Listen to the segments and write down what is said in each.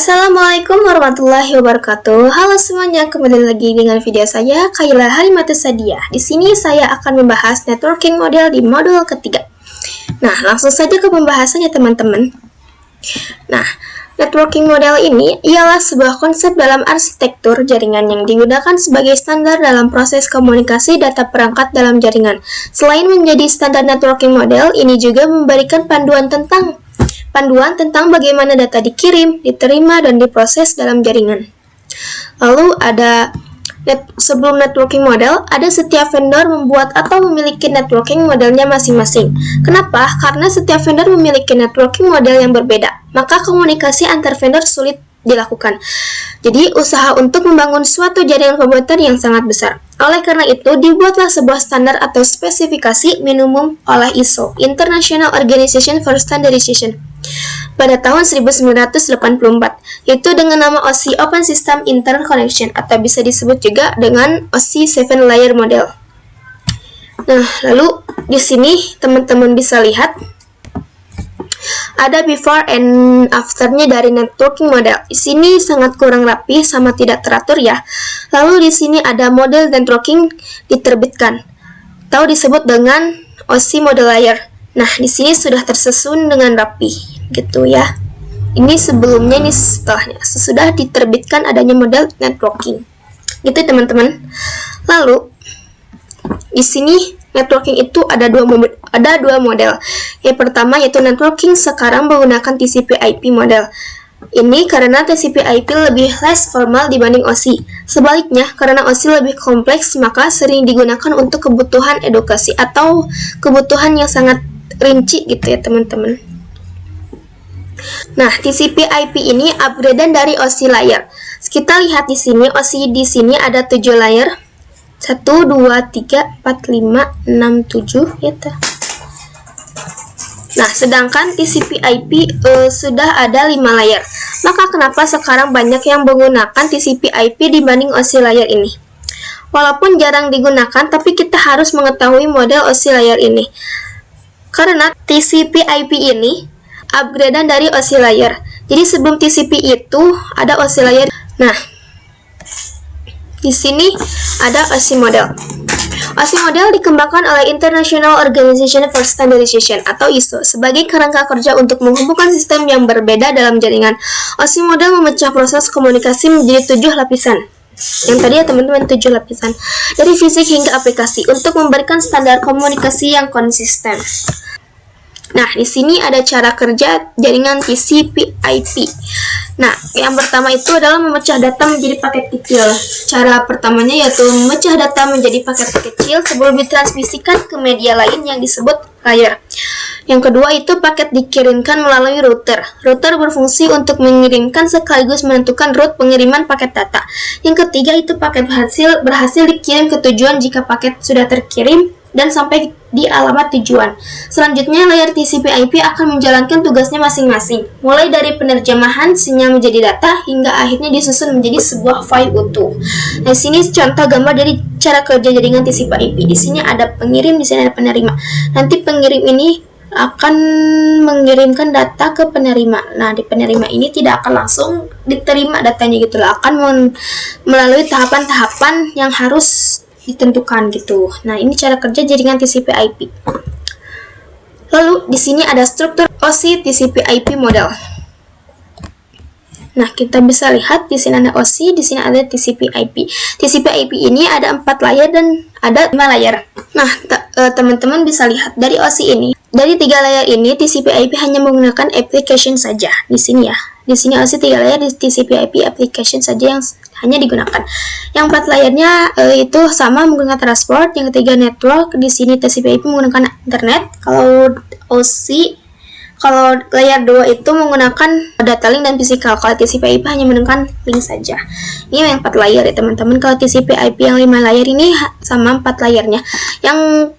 Assalamualaikum warahmatullahi wabarakatuh. Halo semuanya, kembali lagi dengan video saya, Kayla Halimatus Sadia. Di sini saya akan membahas networking model di modul ketiga. Nah, langsung saja ke pembahasannya teman-teman. Nah, networking model ini ialah sebuah konsep dalam arsitektur jaringan yang digunakan sebagai standar dalam proses komunikasi data perangkat dalam jaringan. Selain menjadi standar networking model, ini juga memberikan panduan tentang bagaimana data dikirim, diterima, dan diproses dalam jaringan. Lalu sebelum networking model, ada setiap vendor membuat atau memiliki networking modelnya masing-masing. Kenapa? Karena setiap vendor memiliki networking model yang berbeda, maka komunikasi antar vendor sulit dilakukan. Jadi, usaha untuk membangun suatu jaringan komputer yang sangat besar. Oleh karena itu, dibuatlah sebuah standar atau spesifikasi minimum oleh ISO, International Organization for Standardization, pada tahun 1984, yaitu dengan nama OSI Open System Interconnection, atau bisa disebut juga dengan OSI 7 Layer Model. Nah, lalu di sini teman-teman bisa lihat ada before and after-nya dari networking model. Di sini sangat kurang rapi sama tidak teratur ya. Lalu di sini ada model networking diterbitkan, atau disebut dengan OSI model layer. Nah, di sini sudah tersusun dengan rapi, gitu ya. Ini sebelumnya, ini setelahnya. Sesudah diterbitkan adanya model networking, gitu teman-teman. Lalu di sini networking itu ada dua model. Yang pertama yaitu networking sekarang menggunakan TCP/IP model. Ini karena TCP/IP lebih less formal dibanding OSI. Sebaliknya, karena OSI lebih kompleks, maka sering digunakan untuk kebutuhan edukasi atau kebutuhan yang sangat rinci gitu ya teman-teman. Nah, TCP/IP ini upgradean dari OSI layer. Kita lihat di sini, OSI di sini ada 7 layer. 1, 2, 3, 4, 5, 6, 7 ya. Nah, sedangkan TCP/IP sudah ada 5 layer. Maka kenapa sekarang banyak yang menggunakan TCP/IP dibanding OSI layer ini? Walaupun jarang digunakan, tapi kita harus mengetahui model OSI layer ini. Karena TCP/IP ini upgradean dari OSI layer. Jadi sebelum TCP itu ada OSI layer. Nah, di sini ada OSI model. OSI model dikembangkan oleh International Organization for Standardization atau ISO sebagai kerangka kerja untuk menghubungkan sistem yang berbeda dalam jaringan. OSI model memecah proses komunikasi menjadi 7 lapisan. Yang tadi ya teman-teman, 7 lapisan. Dari fisik hingga aplikasi untuk memberikan standar komunikasi yang konsisten. Nah, di sini ada cara kerja jaringan TCP/IP. Nah, yang pertama itu adalah memecah data menjadi paket kecil. Cara pertamanya yaitu memecah data menjadi paket kecil sebelum ditransmisikan ke media lain yang disebut layer. Yang kedua itu paket dikirimkan melalui router. Router berfungsi untuk mengirimkan sekaligus menentukan route pengiriman paket data. Yang ketiga itu paket berhasil dikirim ke tujuan jika paket sudah terkirim dan sampai di alamat tujuan. Selanjutnya, layar TCP/IP akan menjalankan tugasnya masing-masing, mulai dari penerjemahan sinyal menjadi data hingga akhirnya disusun menjadi sebuah file utuh. Nah, sini contoh gambar dari cara kerja jaringan TCP/IP. Di sini ada pengirim, di sini ada penerima. Nanti pengirim ini akan mengirimkan data ke penerima. Nah, di penerima ini tidak akan langsung diterima datanya gitu lah, akan melalui tahapan-tahapan yang harus ditentukan gitu. Nah, ini cara kerja jaringan TCP/IP. Lalu di sini ada struktur OSI TCP/IP model. Nah, kita bisa lihat di sini ada OSI, di sini ada TCP/IP. TCP/IP ini ada 4 layer dan ada 5 layer. Nah, teman-teman bisa lihat dari OSI ini. Dari 3 layer ini TCP/IP hanya menggunakan application saja. Di sini ya. Di sini OSI 3 layer di TCP/IP application saja yang hanya digunakan. Yang 4 layernya itu sama menggunakan transport. Yang ketiga network. Di sini TCP/IP menggunakan internet. Kalau OSI, kalau layer 2 itu menggunakan data link dan physical. Kalau TCP/IP hanya menggunakan link saja. Ini yang 4 layer ya teman-teman. Kalau TCP/IP yang 5 layer ini sama 4 layernya. Yang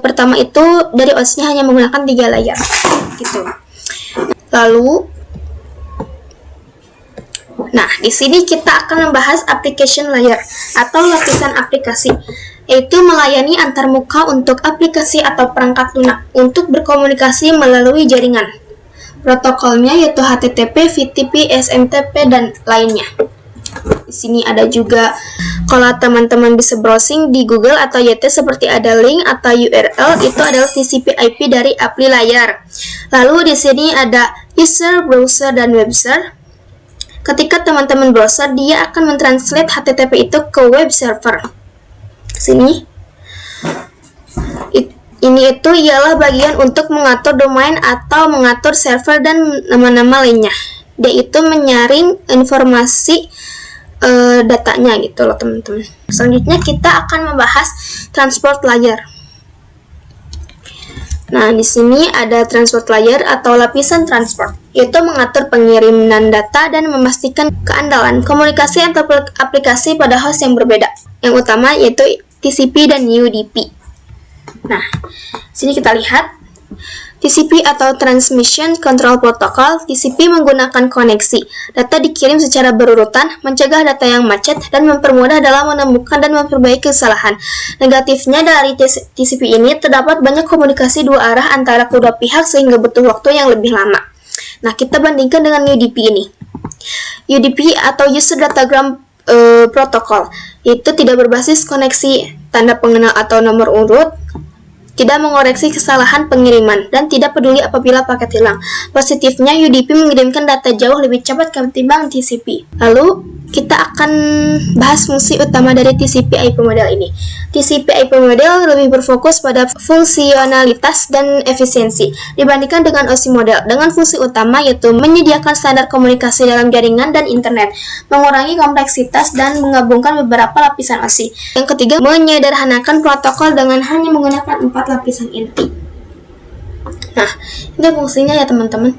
pertama itu dari OSI-nya hanya menggunakan 3 layer gitu. Lalu nah, di sini kita akan membahas application layer atau lapisan aplikasi, yaitu melayani antarmuka untuk aplikasi atau perangkat lunak untuk berkomunikasi melalui jaringan. protokolnya yaitu HTTP, FTP, SMTP, dan lainnya. Di sini ada juga, kalau teman-teman bisa browsing di Google atau YT seperti ada link atau URL, itu adalah TCP/IP dari API layar. Lalu di sini ada user, browser, dan web server. Ketika teman-teman browser, dia akan mentranslate HTTP itu ke web server. Sini. Ini itu ialah bagian untuk mengatur domain atau mengatur server dan nama-nama lainnya. Dia itu menyaring informasi datanya gitu loh teman-teman. Selanjutnya kita akan membahas transport layer. Nah, di sini ada transport layer atau lapisan transport, yaitu mengatur pengiriman data dan memastikan keandalan komunikasi antar aplikasi pada host yang berbeda. Yang utama yaitu TCP dan UDP. Nah, sini kita lihat TCP atau Transmission Control Protocol. TCP menggunakan koneksi. Data dikirim secara berurutan, mencegah data yang macet, dan mempermudah dalam menemukan dan memperbaiki kesalahan. Negatifnya dari TCP ini, terdapat banyak komunikasi dua arah antara kedua pihak sehingga butuh waktu yang lebih lama. Nah, kita bandingkan dengan UDP ini. UDP atau User Datagram Protocol itu tidak berbasis koneksi, tanda pengenal atau nomor urut, tidak mengoreksi kesalahan pengiriman, dan tidak peduli apabila paket hilang. Positifnya, UDP mengirimkan data jauh lebih cepat ketimbang TCP. Lalu, kita akan bahas fungsi utama dari TCP/IP model ini. TCP/IP model lebih berfokus pada fungsionalitas dan efisiensi dibandingkan dengan OSI model, dengan fungsi utama yaitu menyediakan standar komunikasi dalam jaringan dan internet, mengurangi kompleksitas, dan menggabungkan beberapa lapisan OSI. Yang ketiga, menyederhanakan protokol dengan hanya menggunakan 4 lapisan inti. Nah, ini fungsinya ya teman-teman.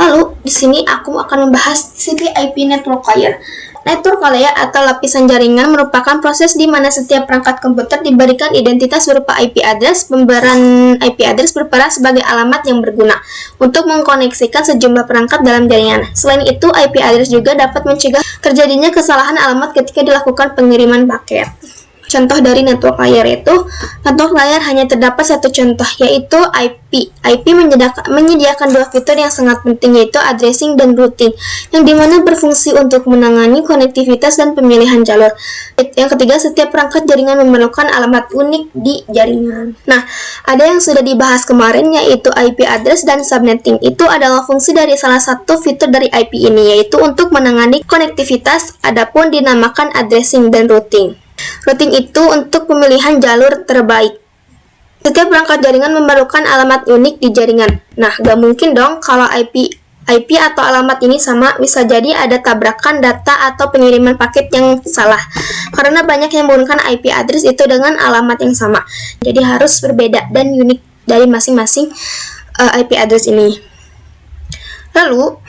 Lalu, di sini aku akan membahas TCP/IP Network Layer. Network layer atau lapisan jaringan merupakan proses di mana setiap perangkat komputer diberikan identitas berupa IP address. Pembayaran IP address berperan sebagai alamat yang berguna untuk mengkoneksikan sejumlah perangkat dalam jaringan. Selain itu, IP address juga dapat mencegah terjadinya kesalahan alamat ketika dilakukan pengiriman paket. Contoh dari network layer itu, network layer hanya terdapat satu contoh, yaitu IP. IP menyediakan dua fitur yang sangat penting, yaitu addressing dan routing, yang dimana berfungsi untuk menangani konektivitas dan pemilihan jalur. Yang ketiga, setiap perangkat jaringan memerlukan alamat unik di jaringan. Nah, ada yang sudah dibahas kemarin, yaitu IP address dan subnetting. Itu adalah fungsi dari salah satu fitur dari IP ini, yaitu untuk menangani konektivitas, adapun dinamakan addressing dan routing. Routing itu untuk pemilihan jalur terbaik. Setiap perangkat jaringan memerlukan alamat unik di jaringan. Nah, gak mungkin dong kalau IP atau alamat ini sama, bisa jadi ada tabrakan data atau pengiriman paket yang salah. Karena banyak yang menggunakan IP address itu dengan alamat yang sama. Jadi harus berbeda dan unik dari masing-masing IP address ini. Lalu,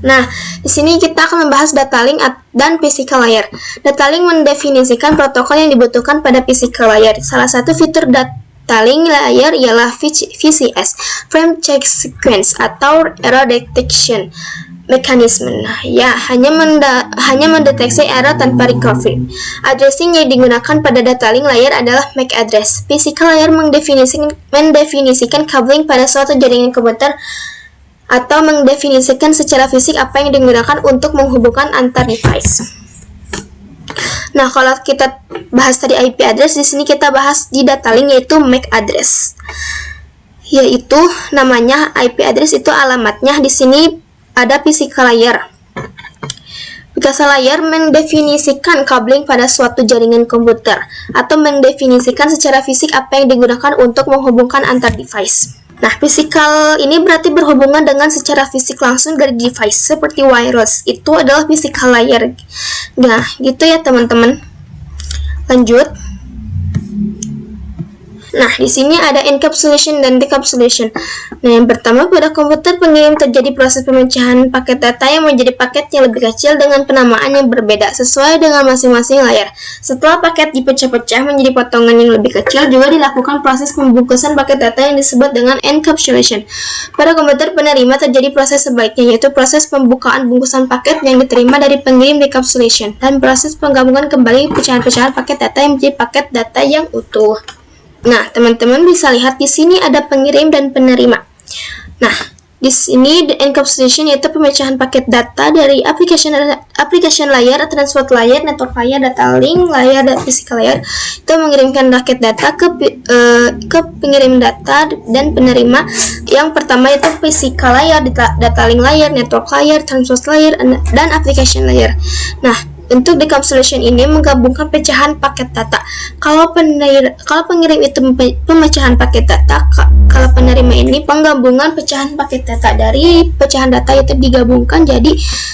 nah, di sini kita akan membahas data link dan physical layer. Data link mendefinisikan protokol yang dibutuhkan pada physical layer. Salah satu fitur data link layer ialah VCS, Frame Check Sequence, atau Error Detection Mechanism. Nah, ya, hanya mendeteksi error tanpa recovery. Addressing yang digunakan pada data link layer adalah MAC address. Physical layer mendefinisikan cabling pada suatu jaringan komputer atau mendefinisikan secara fisik apa yang digunakan untuk menghubungkan antar device. Nah, kalau kita bahas tadi IP address, di sini kita bahas di data link yaitu MAC address. Yaitu namanya IP address itu alamatnya. Di sini ada physical layer. Physical layer mendefinisikan cabling pada suatu jaringan komputer atau mendefinisikan secara fisik apa yang digunakan untuk menghubungkan antar device. Nah, physical ini berarti berhubungan dengan secara fisik langsung dari device, seperti wireless. Itu adalah physical layer. Nah, gitu ya teman-teman. Lanjut. Nah, di sini ada encapsulation dan decapsulation. Nah, yang pertama, pada komputer pengirim terjadi proses pemecahan paket data yang menjadi paket yang lebih kecil dengan penamaan yang berbeda sesuai dengan masing-masing layar. Setelah paket dipecah-pecah menjadi potongan yang lebih kecil, juga dilakukan proses pembungkusan paket data yang disebut dengan encapsulation. Pada komputer penerima terjadi proses sebaliknya, yaitu proses pembukaan bungkusan paket yang diterima dari pengirim decapsulation, dan proses penggabungan kembali pecahan-pecahan paket data yang menjadi paket data yang utuh. Nah, teman-teman bisa lihat di sini ada pengirim dan penerima. Nah, Di sini the encapsulation yaitu pemecahan paket data dari application layer, transport layer, network layer, data link layer, dan physical layer. Itu mengirimkan paket data ke pengirim data dan penerima. Yang pertama itu physical layer, data link layer, network layer, transport layer, dan application layer. Nah, untuk decapsulation ini menggabungkan pecahan paket data. Kalau pengirim itu pemecahan paket data, kalau penerima ini penggabungan pecahan paket data. Dari pecahan data itu digabungkan jadi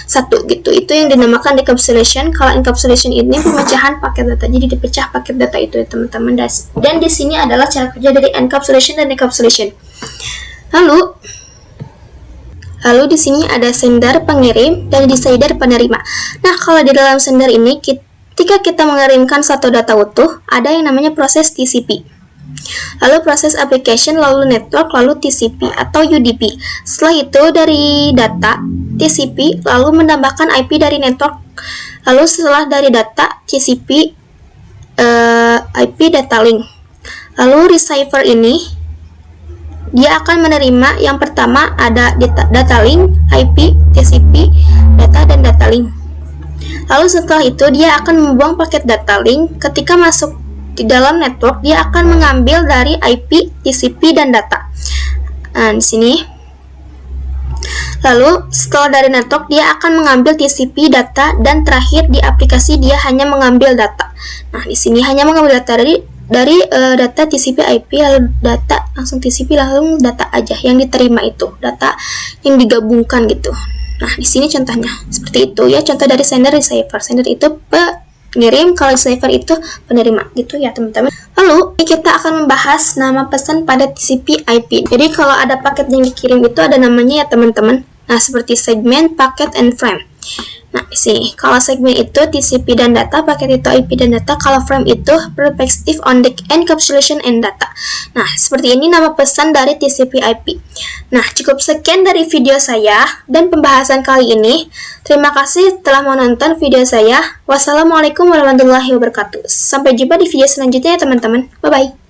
satu gitu. Itu yang dinamakan decapsulation. Kalau encapsulation ini pemecahan paket data. Jadi dipecah paket data itu ya teman-teman. Dan di sini adalah cara kerja dari encapsulation dan decapsulation. Lalu di sini ada sender pengirim dan decider penerima. Nah, kalau di dalam sender ini ketika kita mengirimkan satu data utuh, ada yang namanya proses TCP. Lalu proses application, lalu network, lalu TCP atau UDP. Setelah itu dari data TCP lalu menambahkan IP dari network. Lalu setelah dari data TCP IP data link. Lalu receiver ini dia akan menerima yang pertama ada data link, IP, TCP, data, dan data link. Lalu setelah itu dia akan membuang paket data link. Ketika masuk di dalam network, dia akan mengambil dari IP, TCP, dan data. Nah, di sini. Lalu setelah dari network, dia akan mengambil TCP, data, dan terakhir di aplikasi dia hanya mengambil data. Nah, di sini hanya mengambil data dari data TCP IP, lalu data langsung TCP, lalu data aja yang diterima itu data yang digabungkan gitu. Nah, di sini contohnya seperti itu ya, contoh dari sender receiver. Sender itu pengirim, kalau receiver itu penerima gitu ya teman-teman. Lalu kita akan membahas nama pesan pada TCP IP. Jadi kalau ada paket yang dikirim itu ada namanya ya teman-teman. Nah, seperti segment, packet, and frame. Nah, di sini kalau segmen itu TCP dan data, paket itu IP dan data, kalau frame itu perspective on the encapsulation and data. Nah, seperti ini nama pesan dari TCP IP. Nah, cukup sekian dari video saya dan pembahasan kali ini. Terima kasih telah menonton video saya. Wassalamualaikum warahmatullahi wabarakatuh. Sampai jumpa di video selanjutnya ya teman-teman. Bye-bye.